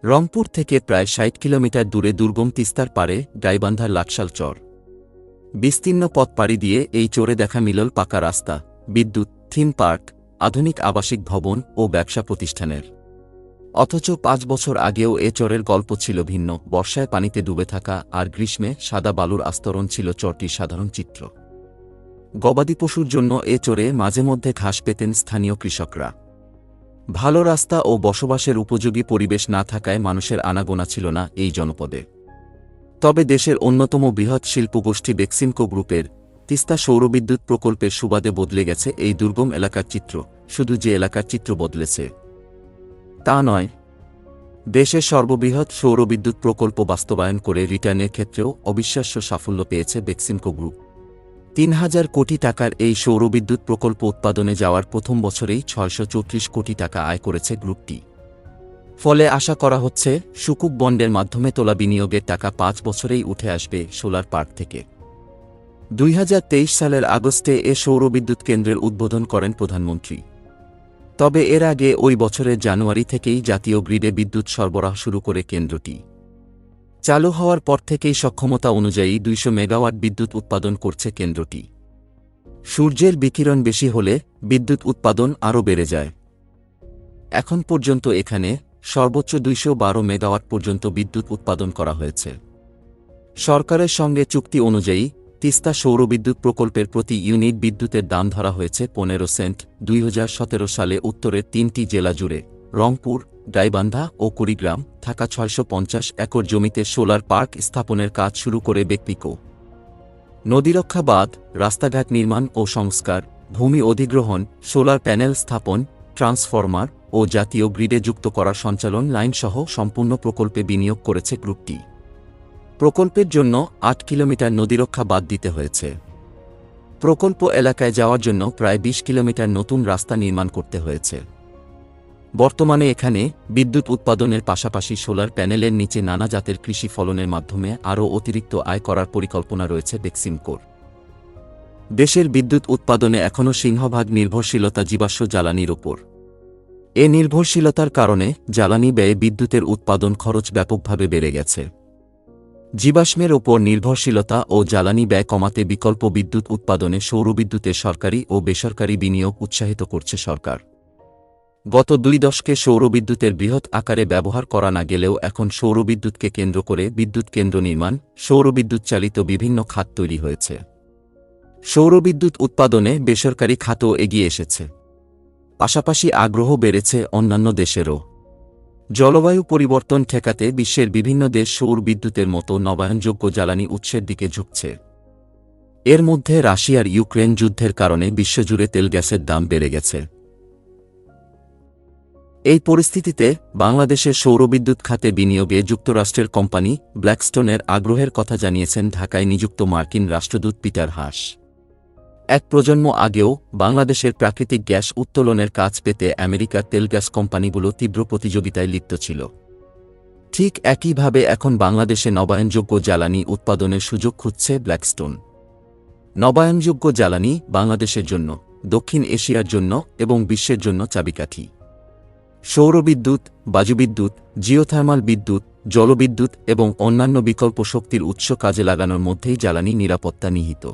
রংপুর থেকে প্রায় ৬০ কিলোমিটার দূরে দুর্গম তিস্তার পারে গাইবান্ধার লাকসাল চর। বিস্তীর্ণ পথ পাড়ি দিয়ে এই চরে দেখা মিলল পাকা রাস্তা, বিদ্যুৎ, থিম পার্ক, আধুনিক আবাসিক ভবন ও ব্যবসা প্রতিষ্ঠানের। অথচ ৫ বছর আগেও এ চরের গল্প ছিল ভিন্ন। বর্ষায় পানিতে ডুবে থাকা আর গ্রীষ্মে সাদা বালুর আস্তরণ ছিল চরটির সাধারণ চিত্র। গবাদি পশুর জন্য এ চরে মাঝে মধ্যে ঘাস পেতেন স্থানীয় কৃষকরা। ভালো রাস্তা ও বসবাসের উপযোগী পরিবেশ না থাকায় মানুষের আনাগোনা ছিল না এই জনপদে। তবে দেশের অন্যতম বৃহৎ শিল্পগোষ্ঠী বেক্সিমকো গ্রুপের তিস্তা সৌরবিদ্যুৎ প্রকল্পের সুবাদে বদলে গেছে এই দুর্গম এলাকার চিত্র। শুধু যে এলাকার চিত্র বদলেছে তা নয়, দেশের সর্ববৃহৎ সৌরবিদ্যুৎ প্রকল্প বাস্তবায়ন করে রিটার্নের ক্ষেত্রেও অবিশ্বাস্য সাফল্য পেয়েছে বেক্সিমকো গ্রুপ। ৩,০০০ কোটি টাকার এই সৌরবিদ্যুৎ প্রকল্প উৎপাদনে যাওয়ার প্রথম বছরেই ৬৩৪ কোটি টাকা আয় করেছে গ্রুপটি। ফলে আশা করা হচ্ছে সুকুক বন্ডের মাধ্যমে তোলা বিনিয়োগের টাকা ৫ বছরেই উঠে আসবে সোলার পার্ক থেকে। ২০২৩ সালের আগস্টে এ সৌরবিদ্যুৎ কেন্দ্রের উদ্বোধন করেন প্রধানমন্ত্রী। তবে এর আগে ওই বছরের জানুয়ারি থেকেই জাতীয় গ্রিডে বিদ্যুৎ সরবরাহ শুরু করে কেন্দ্রটি। চালু হওয়ার পর থেকেই সক্ষমতা অনুযায়ী ২০০ মেগাওয়াট বিদ্যুৎ উৎপাদন করছে কেন্দ্রটি। সূর্যের বিকিরণ বেশি হলে বিদ্যুৎ উৎপাদন আরও বেড়ে যায়। এখন পর্যন্ত এখানে সর্বোচ্চ ২১২ মেগাওয়াট পর্যন্ত বিদ্যুৎ উৎপাদন করা হয়েছে। সরকারের সঙ্গে চুক্তি অনুযায়ী তিস্তা সৌরবিদ্যুৎ প্রকল্পের প্রতি ইউনিট বিদ্যুতের দাম ধরা হয়েছে ১৫ সেন্ট। ২০১৭ সালে উত্তরের ৩টি জেলা জুড়ে রংপুর, গাইবান্ধা ও কুড়িগ্রাম থাকা ৬৫০ একর জমিতে সোলার পার্ক স্থাপনের কাজ শুরু করে বেক্সিমকো। নদীরক্ষা বাঁধ, রাস্তাঘাট নির্মাণ ও সংস্কার, ভূমি অধিগ্রহণ, সোলার প্যানেল স্থাপন, ট্রান্সফরমার ও জাতীয় গ্রিডে যুক্ত করার সঞ্চালন লাইনসহ সম্পূর্ণ প্রকল্পে বিনিয়োগ করেছে গ্রুপটি। প্রকল্পের জন্য ৮ কিলোমিটার নদীরক্ষা বাঁধ দিতে হয়েছে। প্রকল্প এলাকায় যাওয়ার জন্য প্রায় ২০ কিলোমিটার নতুন রাস্তা নির্মাণ করতে হয়েছে। বর্তমানে এখানে বিদ্যুৎ উৎপাদনের পাশাপাশি সোলার প্যানেলের নিচে নানা জাতের কৃষি ফলনের মাধ্যমে আরও অতিরিক্ত আয় করার পরিকল্পনা রয়েছে বেক্সিমকোর। দেশের বিদ্যুৎ উৎপাদনে এখনও সিংহভাগ নির্ভরশীলতা জীবাশ্ম জ্বালানির ওপর। এ নির্ভরশীলতার কারণে জ্বালানি ব্যয়ে বিদ্যুতের উৎপাদন খরচ ব্যাপকভাবে বেড়ে গেছে। জীবাশ্মের ওপর নির্ভরশীলতা ও জ্বালানি ব্যয় কমাতে বিকল্প বিদ্যুৎ উৎপাদনে সৌরবিদ্যুতের সরকারি ও বেসরকারি বিনিয়োগ উৎসাহিত করছে সরকার। গত ২ দশকে সৌরবিদ্যুতের বৃহৎ আকারে ব্যবহার করা না গেলেও এখন সৌরবিদ্যুৎকে কেন্দ্র করে বিদ্যুৎ কেন্দ্র নির্মাণ, সৌরবিদ্যুৎ চালিত বিভিন্ন খাত তৈরি হয়েছে। সৌরবিদ্যুৎ উৎপাদনে বেসরকারি খাতও এগিয়ে এসেছে। পাশাপাশি আগ্রহ বেড়েছে অন্যান্য দেশেরও। জলবায়ু পরিবর্তন ঠেকাতে বিশ্বের বিভিন্ন দেশ সৌর বিদ্যুতের মতো নবায়নযোগ্য জ্বালানি উৎসের দিকে ঝুঁকছে। এর মধ্যে রাশিয়ার ইউক্রেন যুদ্ধের কারণে বিশ্বজুড়ে তেল গ্যাসের দাম বেড়ে গেছে। এই পরিস্থিতিতে বাংলাদেশের সৌরবিদ্যুৎ খাতে বিনিয়োগে যুক্তরাষ্ট্রের কোম্পানি ব্ল্যাকস্টোনের আগ্রহের কথা জানিয়েছেন ঢাকায় নিযুক্ত মার্কিন রাষ্ট্রদূত পিটার হাস। এক প্রজন্ম আগেও বাংলাদেশের প্রাকৃতিক গ্যাস উত্তোলনের কাজ পেতে আমেরিকার তেল গ্যাস কোম্পানিগুলো তীব্র প্রতিযোগিতায় লিপ্ত ছিল। ঠিক একইভাবে এখন বাংলাদেশে নবায়নযোগ্য জ্বালানি উৎপাদনের সুযোগ খুঁজছে ব্ল্যাকস্টোন। নবায়নযোগ্য জ্বালানি বাংলাদেশের জন্য, দক্ষিণ এশিয়ার জন্য এবং বিশ্বের জন্য চাবিকাঠি। সৌরবিদ্যুৎ, বায়ুবিদ্যুৎ, জিওথার্মাল বিদ্যুৎ, জলবিদ্যুৎ এবং অন্যান্য বিকল্প শক্তির উৎস কাজে লাগানোর মধ্যেই জ্বালানি নিরাপত্তা নিহিত।